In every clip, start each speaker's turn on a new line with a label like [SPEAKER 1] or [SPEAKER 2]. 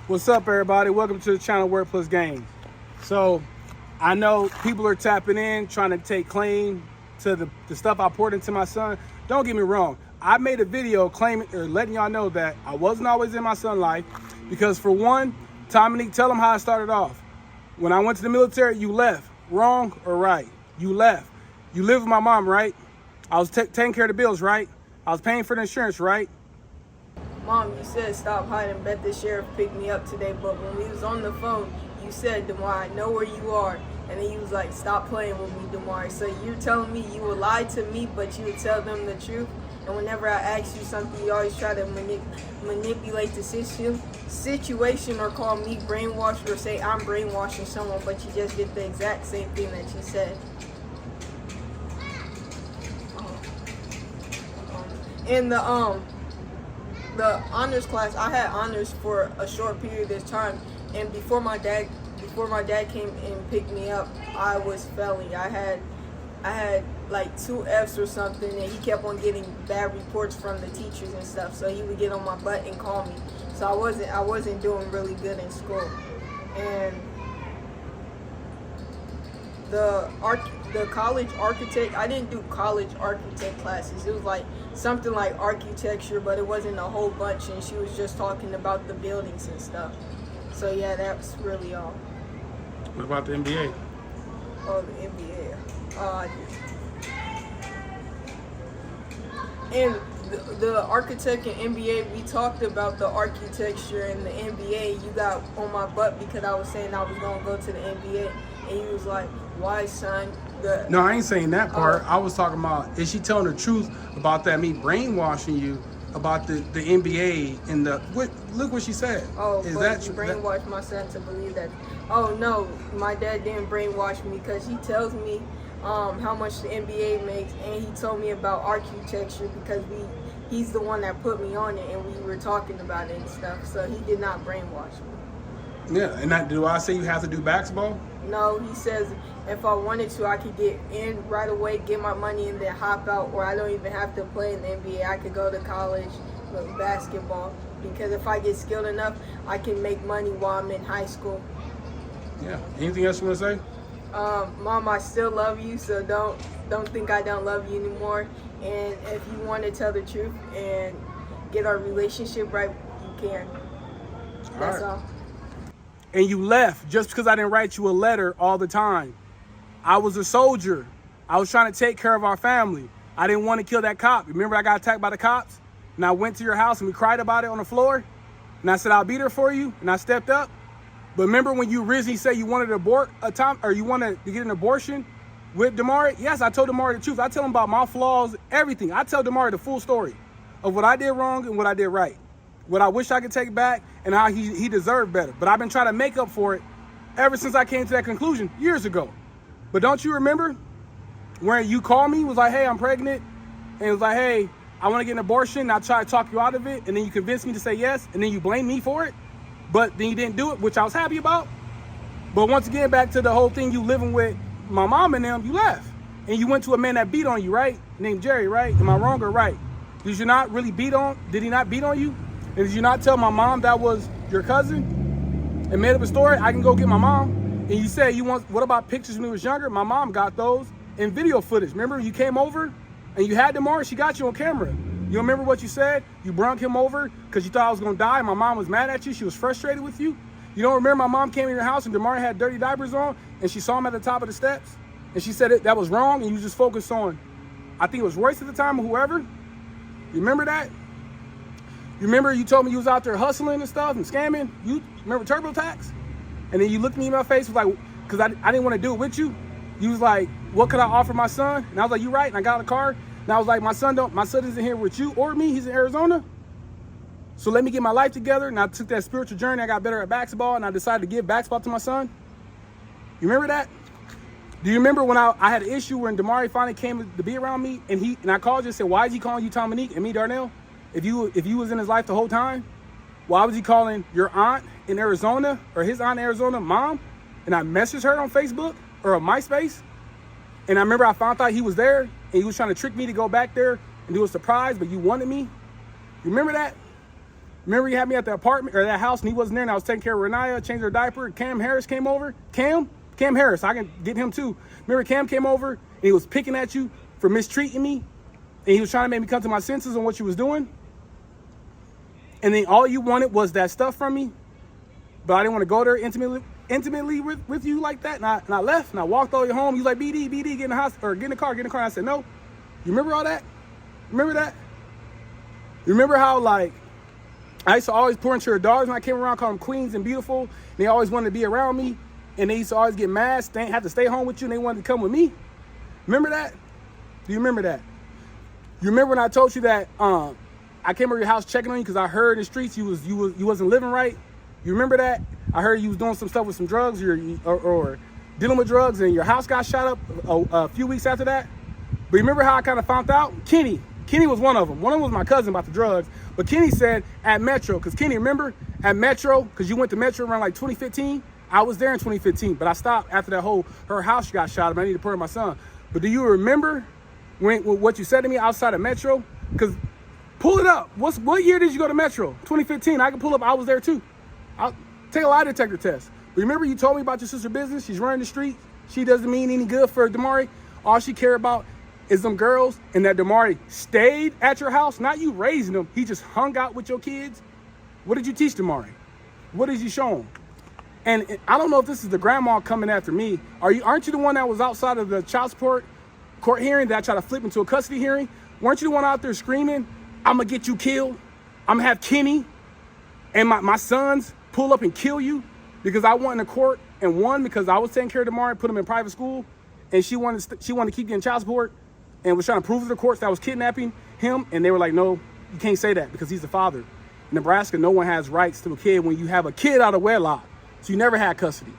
[SPEAKER 1] What's up, everybody? Welcome to the channel Word Plus Games. So I know people are tapping in, trying to take claim to the stuff I poured into my son. Don't get me wrong. I made a video claiming or letting y'all know that I wasn't always in my son's life because, for one, Dominique, tell him how I started off. When I went to the military, you left. Wrong or right? You left. You lived with my mom, right? I was taking care of the bills, right? I was paying for the insurance, right?
[SPEAKER 2] Mom, you said stop hiding, bet the sheriff picked me up today, but when we was on the phone, you said, DeMar, I know where you are. And then you was like, stop playing with me, DeMar. So you're telling me you would lie to me, but you would tell them the truth? And whenever I ask you something, you always try to manipulate the situation or call me brainwashed or say I'm brainwashing someone, but you just did the exact same thing that you said. In the honors class, I had honors for a short period of time, and before my dad came and picked me up, I was failing. I had like 2 F's or something, and he kept on getting bad reports from the teachers and stuff, so he would get on my butt and call me. So I wasn't doing really good in school. And the college architect, I didn't do college architect classes. It was like something like architecture, but it wasn't a whole bunch, and she was just talking about the buildings and stuff. So yeah, that's really all.
[SPEAKER 1] What about the NBA?
[SPEAKER 2] Oh, the NBA. And the architect and NBA, we talked about the architecture and the NBA. You got on my butt because I was saying I was gonna go to the NBA, and you was like, why, son?
[SPEAKER 1] No, I ain't saying that part. I was talking about, is she telling the truth about that, me brainwashing you about the NBA and look what she said.
[SPEAKER 2] Oh,
[SPEAKER 1] is
[SPEAKER 2] but
[SPEAKER 1] that
[SPEAKER 2] you brainwashed my son to believe that? Oh no, my dad didn't brainwash me because he tells me how much the NBA makes, and he told me about architecture because he's the one that put me on it, and we were talking about it and stuff. So he did not brainwash me.
[SPEAKER 1] Yeah, and do I say you have to do basketball?
[SPEAKER 2] No, he says if I wanted to, I could get in right away, get my money, and then hop out, or I don't even have to play in the NBA. I could go to college with basketball because if I get skilled enough, I can make money while I'm in high school.
[SPEAKER 1] Yeah. Anything else you want to say?
[SPEAKER 2] Mom, I still love you, so don't think I don't love you anymore. And if you want to tell the truth and get our relationship right, you can. That's all.
[SPEAKER 1] And you left just because I didn't write you a letter all the time. I was a soldier. I was trying to take care of our family. I didn't want to kill that cop. Remember I got attacked by the cops? And I went to your house and we cried about it on the floor? And I said, I'll be there for you. And I stepped up. But remember when you originally said you wanted to abort you wanted to get an abortion with DeMar? Yes, I told DeMar the truth. I tell him about my flaws, everything. I tell DeMar the full story of what I did wrong and what I did right. What I wish I could take back and how he deserved better. But I've been trying to make up for it ever since I came to that conclusion years ago. But don't you remember when you called me, was like, hey, I'm pregnant, and it was like, hey, I want to get an abortion, and I tried to talk you out of it, and then you convinced me to say yes, and then you blamed me for it, but then you didn't do it, which I was happy about. But once again, back to the whole thing, you living with my mom and them, you left. And you went to a man that beat on you, right? Named Jerry, right? Am I wrong or right? Did he not beat on you? And did you not tell my mom that was your cousin and made up a story? I can go get my mom. And you said what about pictures when he was younger? My mom got those and video footage. Remember you came over and you had DeMar, she got you on camera. You remember what you said? You brung him over because you thought I was gonna die. My mom was mad at you, she was frustrated with you. You don't remember my mom came in your house and DeMar had dirty diapers on and she saw him at the top of the steps and she said that was wrong and you just focused on, I think it was Royce at the time or whoever. You remember that? You remember you told me you was out there hustling and stuff and scamming? You remember TurboTax? And then you looked me in my face, was like, because I didn't want to do it with you. You was like, what could I offer my son? And I was like, you right. And I got in the car. And I was like, my son isn't here with you or me. He's in Arizona. So let me get my life together. And I took that spiritual journey. I got better at basketball. And I decided to give basketball to my son. You remember that? Do you remember when I had an issue when DeMar finally came to be around me? And I called you and said, why is he calling you Dominique and me Darnell? If you was in his life the whole time? Why was he calling your aunt in Arizona or his aunt in Arizona mom? And I messaged her on Facebook or on MySpace. And I remember I found out he was there and you was trying to trick me to go back there and do a surprise, but you wanted me. You remember that? Remember you had me at the apartment or that house and he wasn't there and I was taking care of Renaya, changed her diaper. Cam Harris came over. Cam Harris, I can get him too. Remember Cam came over and he was picking at you for mistreating me and he was trying to make me come to my senses on what you was doing. And then all you wanted was that stuff from me, but I didn't want to go there intimately with you like that. And I left and I walked all the way home. You was like, BD, get in the house or get in the car. And I said, no. You remember all that? Remember that? You remember how like I used to always pour into your daughters when I came around, call them queens and beautiful. And they always wanted to be around me. And they used to always get mad, have to stay home with you, and they wanted to come with me. Remember that? Do you remember that? You remember when I told you that I came over your house checking on you because I heard in the streets you wasn't living right? You remember that? I heard you was doing some stuff with some drugs or dealing with drugs, and your house got shot up a few weeks after that. But you remember how I kind of found out? Kenny was one of them. One of them was my cousin about the drugs. But Kenny said at Metro, because Kenny, remember at Metro, because you went to Metro around like 2015? I was there in 2015, but I stopped after that her house got shot up. I need to pray my son. But do you remember what you said to me outside of Metro? Because pull it up. What year did you go to Metro? 2015. I can pull up. I was there too. I'll take a lie detector test. But remember you told me about your sister's business? She's running the street. She doesn't mean any good for Damari. All she care about is them girls, and that Damari stayed at your house, not you raising them. He just hung out with your kids. What did you teach Damari? What did you show him? And I don't know if this is the grandma coming after me. Aren't you the one that was outside of the child support court hearing that I tried to flip into a custody hearing? Weren't you the one out there screaming, I'm gonna get you killed? I'm gonna have Kenny and my sons pull up and kill you because I went in the court and won because I was taking care of Damari, put him in private school, and she wanted to keep getting child support and was trying to prove to the courts that I was kidnapping him, and they were like, no, you can't say that because he's the father. In Nebraska, no one has rights to a kid when you have a kid out of wedlock. So you never had custody.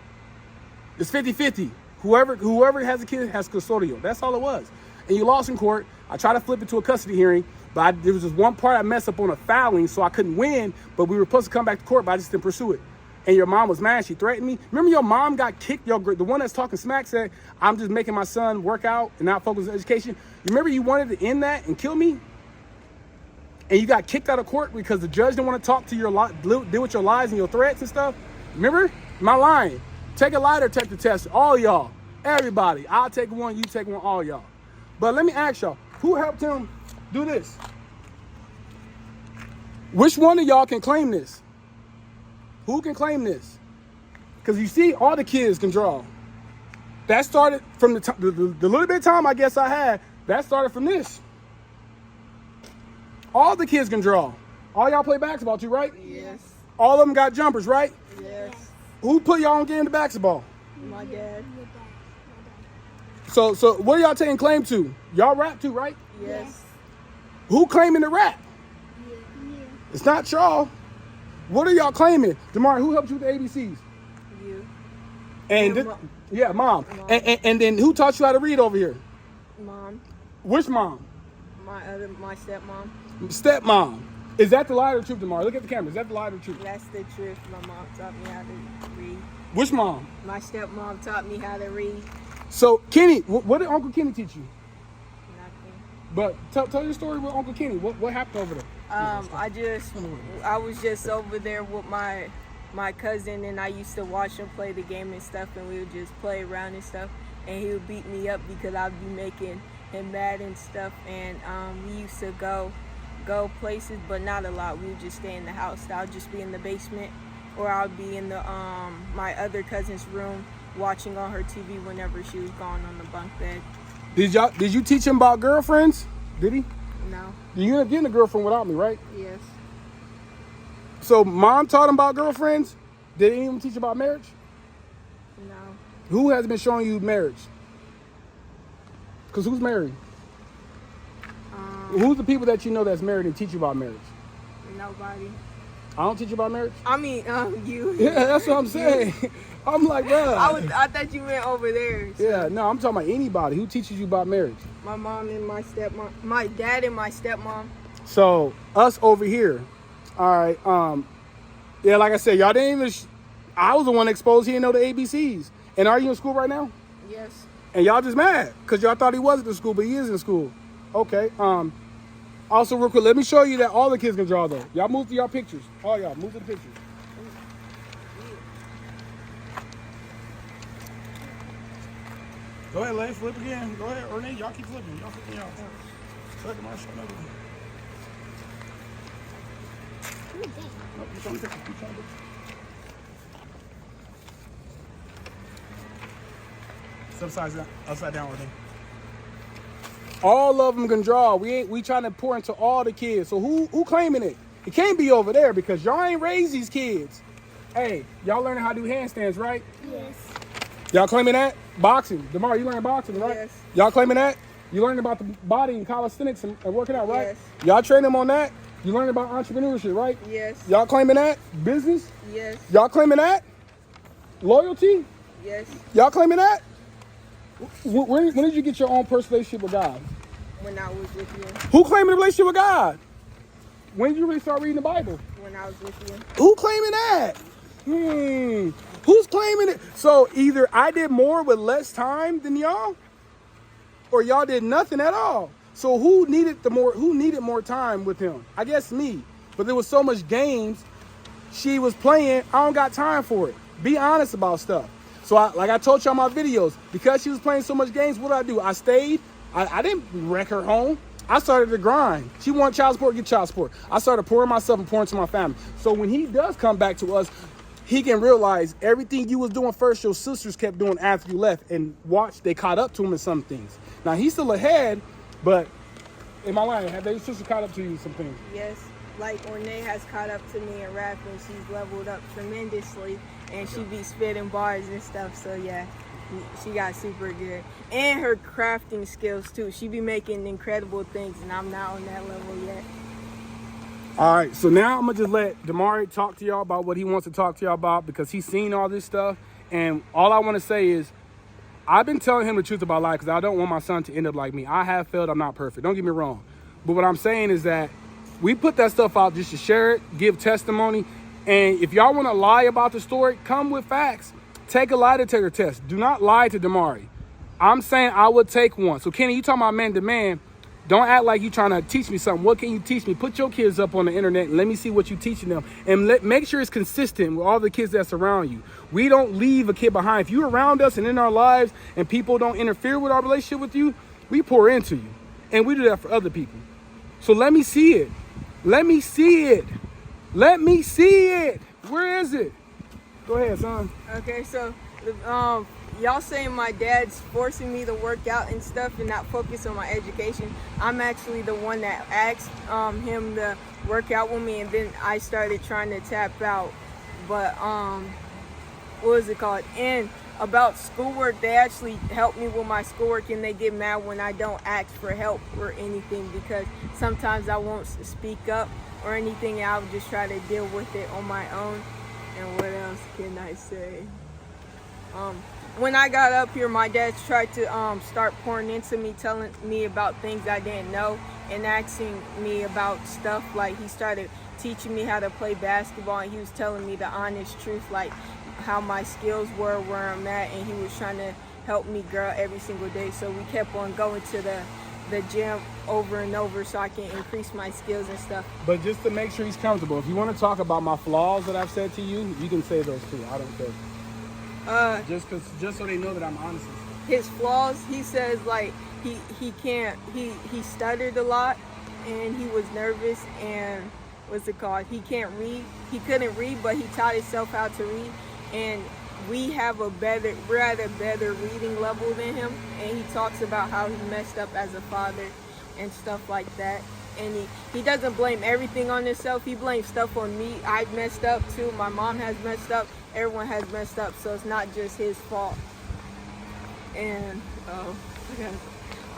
[SPEAKER 1] It's 50-50. Whoever has a kid has custodial. That's all it was. And you lost in court. I tried to flip it to a custody hearing, but there was just one part I messed up on a fouling, so I couldn't win, but we were supposed to come back to court, but I just didn't pursue it. And your mom was mad. She threatened me. Remember your mom got kicked? The one that's talking smack said, I'm just making my son work out and not focus on education. You remember you wanted to end that and kill me? And you got kicked out of court because the judge didn't want to talk to deal with your lies and your threats and stuff? Remember? Am I lying? Take a lie detector test. All y'all. Everybody. I'll take one. You take one. All y'all. But let me ask y'all. Who helped him do this? Which one of y'all can claim this? Who can claim this? Because you see, all the kids can draw. That started from the little bit of time I guess I had. That started from this. All the kids can draw. All y'all play basketball too, right?
[SPEAKER 2] Yes.
[SPEAKER 1] All of them got jumpers, right?
[SPEAKER 2] Yes.
[SPEAKER 1] Who put y'all on getting the basketball?
[SPEAKER 2] My dad.
[SPEAKER 1] So what are y'all taking claim to? Y'all rap too, right?
[SPEAKER 2] Yes.
[SPEAKER 1] Who claiming the rap? It's not y'all. What are y'all claiming? Damari, who helped you with the ABCs?
[SPEAKER 2] You.
[SPEAKER 1] And
[SPEAKER 2] Yeah,
[SPEAKER 1] mom. And then who taught you how to read over here?
[SPEAKER 2] Mom.
[SPEAKER 1] Which mom?
[SPEAKER 2] My stepmom.
[SPEAKER 1] Stepmom. Is that the lie or the truth, Damari? Look at the camera. Is that the lie or the truth?
[SPEAKER 2] That's the truth. My mom taught me how to read.
[SPEAKER 1] Which mom?
[SPEAKER 2] My stepmom taught me how to read.
[SPEAKER 1] So, Kenny, what did Uncle Kenny teach you?
[SPEAKER 2] Nothing.
[SPEAKER 1] But tell your story with Uncle Kenny. What happened over there?
[SPEAKER 2] I was just over there with my cousin, and I used to watch him play the game and stuff, and we would just play around and stuff, and he would beat me up because I'd be making him mad and stuff, and we used to go places, but not a lot. We would just stay in the house. I would just be in the basement, or I would be in the my other cousin's room watching on her TV whenever she was gone on the bunk bed.
[SPEAKER 1] Did you teach him about girlfriends? Did he?
[SPEAKER 2] No.
[SPEAKER 1] You ended up getting a girlfriend without me, right?
[SPEAKER 2] Yes.
[SPEAKER 1] So mom taught him about girlfriends? Did anyone teach about marriage?
[SPEAKER 2] No.
[SPEAKER 1] Who has been showing you marriage? Because who's married? Who's the people that you know that's married and teach you about marriage?
[SPEAKER 2] Nobody.
[SPEAKER 1] I don't teach you about marriage?
[SPEAKER 2] I mean, you.
[SPEAKER 1] Yeah, that's what I'm saying. I'm like, bro.
[SPEAKER 2] I thought you went over there. So.
[SPEAKER 1] Yeah, no, I'm talking about anybody. Who teaches you about marriage?
[SPEAKER 2] My mom and my stepmom. My dad and my stepmom.
[SPEAKER 1] So, us over here. All right. Yeah, like I said, y'all didn't even... I was the one exposed. He didn't know the ABCs. And are you in school right now?
[SPEAKER 2] Yes.
[SPEAKER 1] And y'all just mad because y'all thought he wasn't in school, but he is in school. Okay. Also, real quick, let me show you that all the kids can draw, though. Y'all move to y'all pictures. All y'all, move to the pictures. Go ahead, Lay. Flip again. Go ahead. Renee, y'all keep flipping. Y'all flipping y'all. Second, I'll show another one. Nope, keep showing the pictures. Keep showing the pictures. Upside down, Renee. All of them can draw. We trying to pour into all the kids. So who claiming it? It can't be over there because y'all ain't raised these kids. Hey, y'all learning how to do handstands, right?
[SPEAKER 3] Yes.
[SPEAKER 1] Y'all claiming that? Boxing. DeMar, you learning boxing, right?
[SPEAKER 2] Yes.
[SPEAKER 1] Y'all claiming that? You learning about the body and calisthenics and working out, right?
[SPEAKER 2] Yes.
[SPEAKER 1] Y'all train them on that? You learning about entrepreneurship, right?
[SPEAKER 2] Yes.
[SPEAKER 1] Y'all claiming that? Business?
[SPEAKER 2] Yes.
[SPEAKER 1] Y'all claiming that? Loyalty?
[SPEAKER 2] Yes.
[SPEAKER 1] Y'all claiming that? When did you get your own personal relationship with God?
[SPEAKER 2] When I was with you.
[SPEAKER 1] Who claiming a relationship with God? When did you really start reading the Bible?
[SPEAKER 2] When I was with you.
[SPEAKER 1] Who claiming that? Who's claiming it? So either I did more with less time than y'all, or y'all did nothing at all. So who needed more time with him? I guess me. But there was so much games she was playing, I don't got time for it. Be honest about stuff. So like I told y'all in my videos, because she was playing so much games, what did I do? I stayed. I didn't wreck her home. I started to grind. She wanted child support, get child support. I started pouring myself and pouring to my family. So when he does come back to us, he can realize everything you was doing first, your sisters kept doing after you left, and watch, they caught up to him in some things. Now he's still ahead, but in my line, have they sisters caught up to you in some things?
[SPEAKER 2] Yes. Like Ornay has caught up to me in rap, and she's leveled up tremendously, and she be spitting bars and stuff. So yeah, she got super good, and her crafting skills too. She be making incredible things, and I'm not on that level yet.
[SPEAKER 1] All right, so now I'm gonna just let Damari talk to y'all about what he wants to talk to y'all about, because he's seen all this stuff. And all I want to say is, I've been telling him the truth about life because I don't want my son to end up like me. I have failed. I'm not perfect. Don't get me wrong. But what I'm saying is that we put that stuff out just to share it, give testimony. And if y'all want to lie about the story, come with facts. Take a lie detector test. Do not lie to Damari. I'm saying I would take one. So Kenny, you talking about man to man. Don't act like you trying to teach me something. What can you teach me? Put your kids up on the internet and let me see what you're teaching them. And make sure it's consistent with all the kids that surround you. We don't leave a kid behind. If you're around us and in our lives and people don't interfere with our relationship with you, we pour into you. And we do that for other people. So let me see it. Let me see it. Let me see it. Where is it? Go ahead, son.
[SPEAKER 2] Okay, so y'all saying my dad's forcing me to work out and stuff and not focus on my education. I'm actually the one that asked him to work out with me, and then I started trying to tap out. But what was it called? And about schoolwork, they actually help me with my schoolwork, and they get mad when I don't ask for help or anything, because sometimes I won't speak up or anything, and I'll just try to deal with it on my own. And what else can I say? When I got up here, my dad tried to start pouring into me, telling me about things I didn't know and asking me about stuff. Like, he started teaching me how to play basketball, and he was telling me the honest truth, like how my skills were, where I'm at, and he was trying to help me grow every single day. So we kept on going to the gym over and over so I can increase my skills and stuff.
[SPEAKER 1] But just to make sure he's comfortable, if you want to talk about my flaws that I've said to you, you can say those too. I don't care. Just so they know that I'm honest.
[SPEAKER 2] His flaws, he says, like he stuttered a lot, and he was nervous, and what's it called? He can't read. He couldn't read, but he taught himself how to read, and we're at a better reading level than him, and he talks about how he messed up as a father and stuff like that. And he doesn't blame everything on himself. He blames stuff on me. I've messed up too. My mom has messed up. Everyone has messed up, so it's not just his fault. And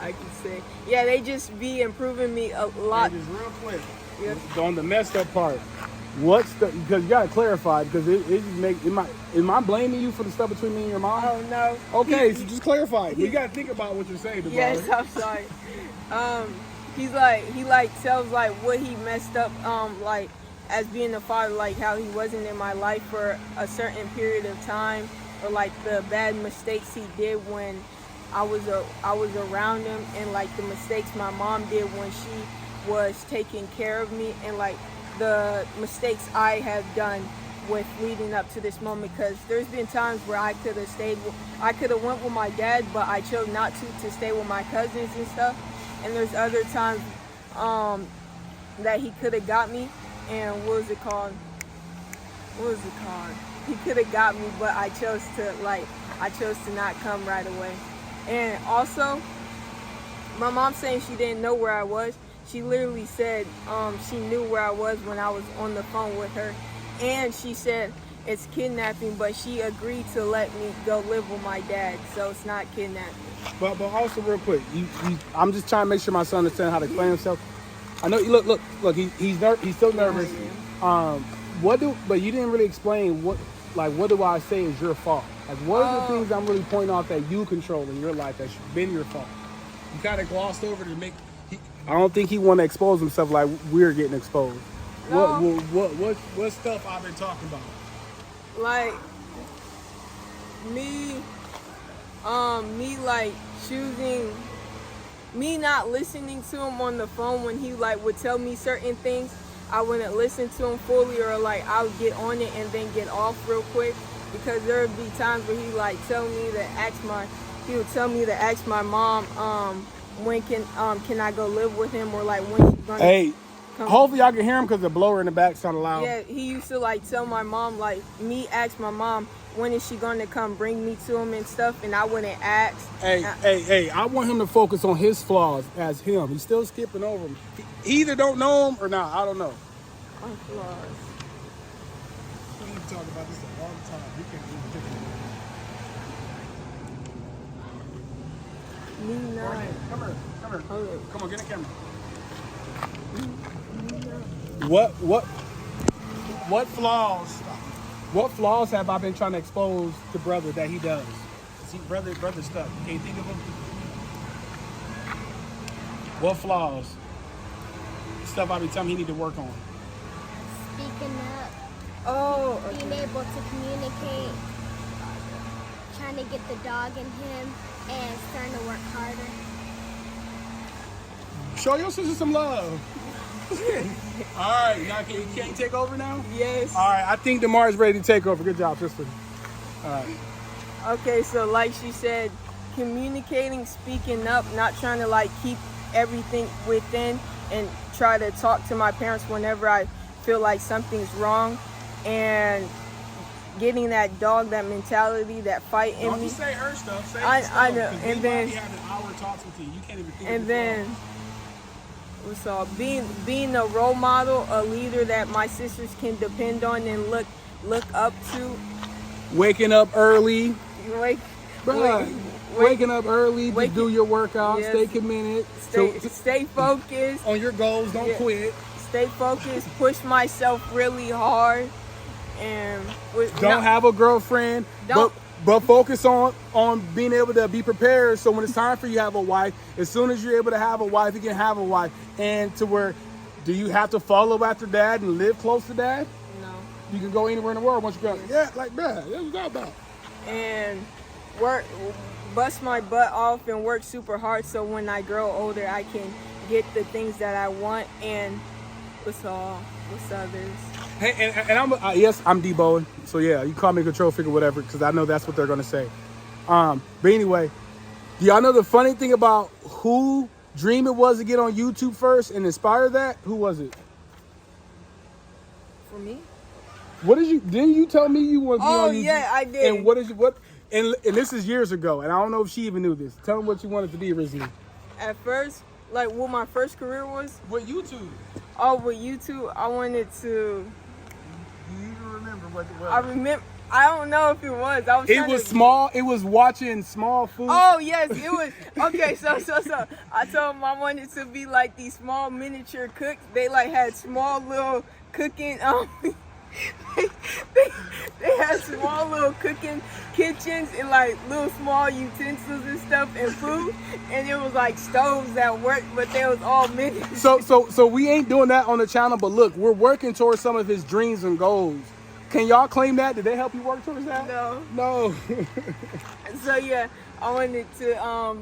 [SPEAKER 2] I can say, yeah, they just be improving me a lot.
[SPEAKER 1] Just real quick,
[SPEAKER 2] Yep.
[SPEAKER 1] on the messed up part, because you gotta clarify, because am I blaming you for the stuff between me and your mom?
[SPEAKER 2] Oh no.
[SPEAKER 1] Okay, so just clarify. You gotta think about what you're saying.
[SPEAKER 2] Yes, I'm sorry. He tells like what he messed up, like as being a father, like how he wasn't in my life for a certain period of time, or like the bad mistakes he did when I was around him, and like the mistakes my mom did when she was taking care of me, and like the mistakes I have done with leading up to this moment, because there's been times where I could have went with my dad, but I chose not to stay with my cousins and stuff. And there's other times that he could have got me, and what was it called? He could have got me, but I chose to not come right away. And also, my mom saying she didn't know where I was. She literally said she knew where I was when I was on the phone with her. And she said it's kidnapping, but she agreed to let me go live with my dad, so it's not kidnapping.
[SPEAKER 1] But also real quick, I'm just trying to make sure my son understands how to explain himself. I know. Look. He's still nervous. But you didn't really explain what do I say is your fault? Like, what are the things I'm really pointing out that you control in your life that's been your fault? You kind of glossed over to make. I don't think he want to expose himself like we're getting exposed.
[SPEAKER 2] No.
[SPEAKER 1] What stuff I've been talking about?
[SPEAKER 2] Like me like choosing, me not listening to him on the phone when he like would tell me certain things. I wouldn't listen to him fully, or like I would get on it and then get off real quick, because there would be times where he would tell me to ask my mom when can I go live with him, or like when she's gonna come.
[SPEAKER 1] Hopefully y'all can hear him because the blower in the back sounded loud.
[SPEAKER 2] Yeah, he used to tell my mom, ask my mom when is she gonna come bring me to him and stuff, and I wouldn't ask.
[SPEAKER 1] Hey, I want him to focus on his flaws as him. He's still skipping over them. He either don't know him or not. I don't know.
[SPEAKER 2] My flaws.
[SPEAKER 1] We need to talk about this all the time. We can't even pick it.
[SPEAKER 2] Me not.
[SPEAKER 1] Come here.
[SPEAKER 2] Okay.
[SPEAKER 1] Come on, get in the camera. What flaws have I been trying to expose to brother that he does? See, brother stuff. Can you think of them? What flaws? Stuff I be telling him he need to work on.
[SPEAKER 3] Speaking up.
[SPEAKER 2] Oh, okay.
[SPEAKER 3] Being able to communicate. Trying to get the dog in him and starting to work harder.
[SPEAKER 1] Show your sister some love. All right, now can you take over now?
[SPEAKER 2] Yes.
[SPEAKER 1] All right, I think Damar's ready to take over. Good job, sister. All right.
[SPEAKER 2] Okay, so like she said, communicating, speaking up, not trying to keep everything within, and try to talk to my parents whenever I feel like something's wrong, and getting that dog, that mentality, that fight in
[SPEAKER 1] Don't
[SPEAKER 2] me.
[SPEAKER 1] just say her stuff. Say
[SPEAKER 2] I
[SPEAKER 1] his stuff,
[SPEAKER 2] know,
[SPEAKER 1] 'cause
[SPEAKER 2] and
[SPEAKER 1] we
[SPEAKER 2] then-
[SPEAKER 1] might be having hour talks with you. You can't even think.
[SPEAKER 2] And
[SPEAKER 1] of
[SPEAKER 2] then, so being a role model, a leader that my sisters can depend on and look up to.
[SPEAKER 1] waking up early,
[SPEAKER 2] Bruh,
[SPEAKER 1] waking up early to
[SPEAKER 2] wake-
[SPEAKER 1] do your workout.
[SPEAKER 2] Yes.
[SPEAKER 1] Stay committed.
[SPEAKER 2] Stay focused.
[SPEAKER 1] On your goals. Don't
[SPEAKER 2] Yeah.
[SPEAKER 1] quit.
[SPEAKER 2] Stay focused. Push myself really hard, and
[SPEAKER 1] Don't have a girlfriend.
[SPEAKER 2] Don't-
[SPEAKER 1] But focus on being able to be prepared. So when it's time for you to have a wife, as soon as you're able to have a wife, you can have a wife. And to where, do you have to follow after dad and live close to dad?
[SPEAKER 2] No.
[SPEAKER 1] You can go anywhere in the world once you go. Yeah, like that. That's what that about.
[SPEAKER 2] And bust my butt off and work super hard, so when I grow older, I can get the things that I want. And what's others?
[SPEAKER 1] Hey, and I'm Deboing, so yeah, you call me a control figure, whatever, because I know that's what they're gonna say. But anyway, do y'all know the funny thing about who dream it was to get on YouTube first and inspire that? Who was it?
[SPEAKER 2] For me?
[SPEAKER 1] Didn't you tell me you wanted to be on YouTube?
[SPEAKER 2] Oh yeah, I did.
[SPEAKER 1] And this is years ago, and I don't know if she even knew this. Tell them what you wanted to be originally.
[SPEAKER 2] At first, what my first career was?
[SPEAKER 1] With YouTube.
[SPEAKER 2] Oh, with YouTube, I wanted to.
[SPEAKER 1] Do you even remember what it was?
[SPEAKER 2] I remember. I don't know if it was.
[SPEAKER 1] It was small. It was watching small food.
[SPEAKER 2] Oh yes, it was. Okay, so I told them I wanted to be like these small miniature cooks. They had small little cooking. They had small little cooking kitchens and little small utensils and stuff and food, and it was stoves that worked, but they was all miniature.
[SPEAKER 1] So we ain't doing that on the channel, but look, we're working towards some of his dreams and goals. Can y'all claim that? Did they help you work towards that?
[SPEAKER 2] No.
[SPEAKER 1] No.
[SPEAKER 2] So yeah, I wanted to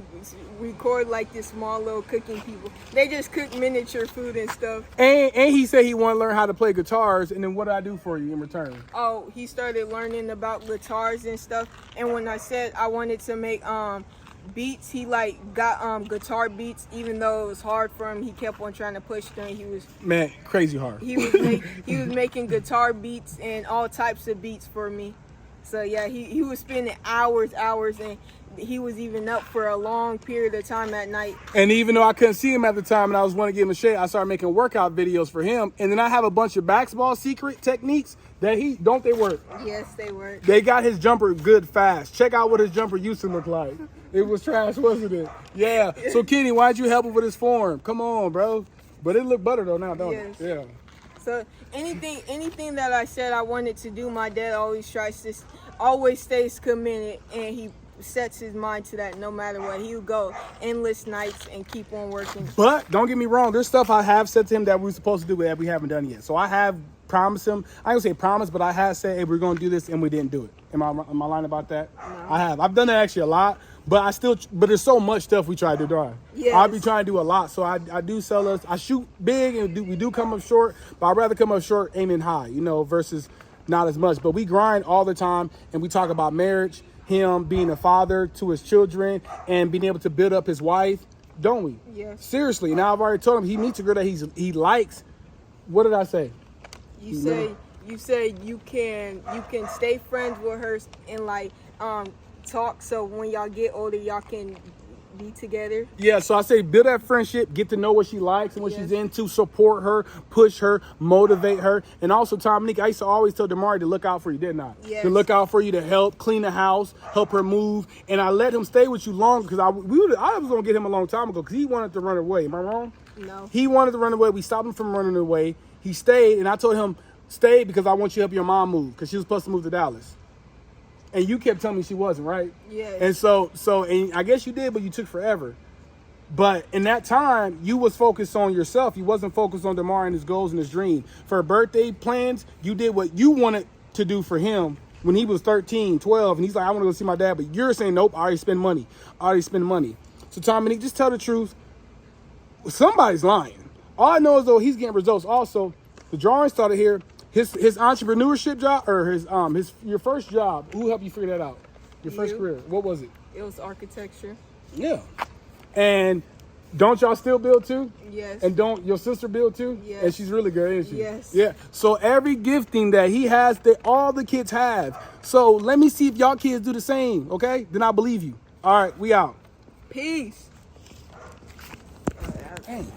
[SPEAKER 2] record like this small little cooking people. They just cook miniature food and stuff.
[SPEAKER 1] and he said he wanted to learn how to play guitars. And then what did I do for you in return?
[SPEAKER 2] Oh, he started learning about guitars and stuff. And when I said I wanted to make beats, he like got guitar beats. Even though it was hard for him, he kept on trying to push them. He was
[SPEAKER 1] Crazy hard.
[SPEAKER 2] he was making guitar beats and all types of beats for me. So yeah, he was spending hours, and he was even up for a long period of time at night.
[SPEAKER 1] And even though I couldn't see him at the time and I was wanting to give him a shake, I started making workout videos for him. And then I have a bunch of basketball secret techniques that don't they work?
[SPEAKER 2] Yes, they were.
[SPEAKER 1] They got his jumper good fast. Check out what his jumper used to look like. It was trash, wasn't it? Yeah. So Kenny, why'd you help him with his form? Come on, bro. But it look better though now, don't
[SPEAKER 2] Yes.
[SPEAKER 1] it? Yeah.
[SPEAKER 2] So anything that I said I wanted to do, my dad always stays committed, and he sets his mind to that no matter what. He'll go endless nights and keep on working.
[SPEAKER 1] But don't get me wrong, there's stuff I have said to him that we're supposed to do that we haven't done yet. So I have promised him, I ain't gonna say promise, but I have said, hey, we're gonna do this, and we didn't do it. Am I lying about that?
[SPEAKER 2] No.
[SPEAKER 1] I have. I've done that actually a lot, but there's so much stuff we try to do. Right?
[SPEAKER 2] Yes.
[SPEAKER 1] I'll be trying to do a lot, so I do sell us. I shoot big, and we do come up short, but I'd rather come up short aiming high, versus not as much. But we grind all the time, and we talk about marriage, him being a father to his children, and being able to build up his wife, don't we?
[SPEAKER 2] Yes.
[SPEAKER 1] Seriously. Now I've already told him he meets a girl that he likes. What did I say?
[SPEAKER 2] You say you can stay friends with her and like talk, so when y'all get older y'all can be together.
[SPEAKER 1] Yeah, so I say build that friendship, get to know what she likes and what she's into, support her, push her, motivate her. And also, Dominique, I used to always tell Damari to look out for you, didn't I?
[SPEAKER 2] Yes.
[SPEAKER 1] To look out for you, to help clean the house, help her move. And I let him stay with you long because I was going to get him a long time ago because he wanted to run away. Am I wrong?
[SPEAKER 2] No.
[SPEAKER 1] He wanted to run away. We stopped him from running away. He stayed, and I told him, stay because I want you to help your mom move because she was supposed to move to Dallas. And you kept telling me she wasn't, right?
[SPEAKER 2] Yes.
[SPEAKER 1] And so and I guess you did, but you took forever. But in that time, you was focused on yourself. You wasn't focused on Damari and his goals and his dream. For birthday plans, you did what you wanted to do for him when he was 13, 12. And he's like, I want to go see my dad. But you're saying, nope, I already spend money. So, Dominique, just tell the truth. Somebody's lying. All I know is, though, he's getting results. Also, the drawing started here. His entrepreneurship job, or your first job, who helped you figure that out? Your first career, what was it?
[SPEAKER 2] It was architecture.
[SPEAKER 1] Yeah. And don't y'all still build too?
[SPEAKER 2] Yes.
[SPEAKER 1] And don't your sister build too?
[SPEAKER 2] Yes.
[SPEAKER 1] And she's really good, isn't she?
[SPEAKER 2] Yes.
[SPEAKER 1] Yeah. So every gifting that he has, that all the kids have. So let me see if y'all kids do the same, okay? Then I believe you. All right, we out.
[SPEAKER 2] Peace.
[SPEAKER 1] Dang.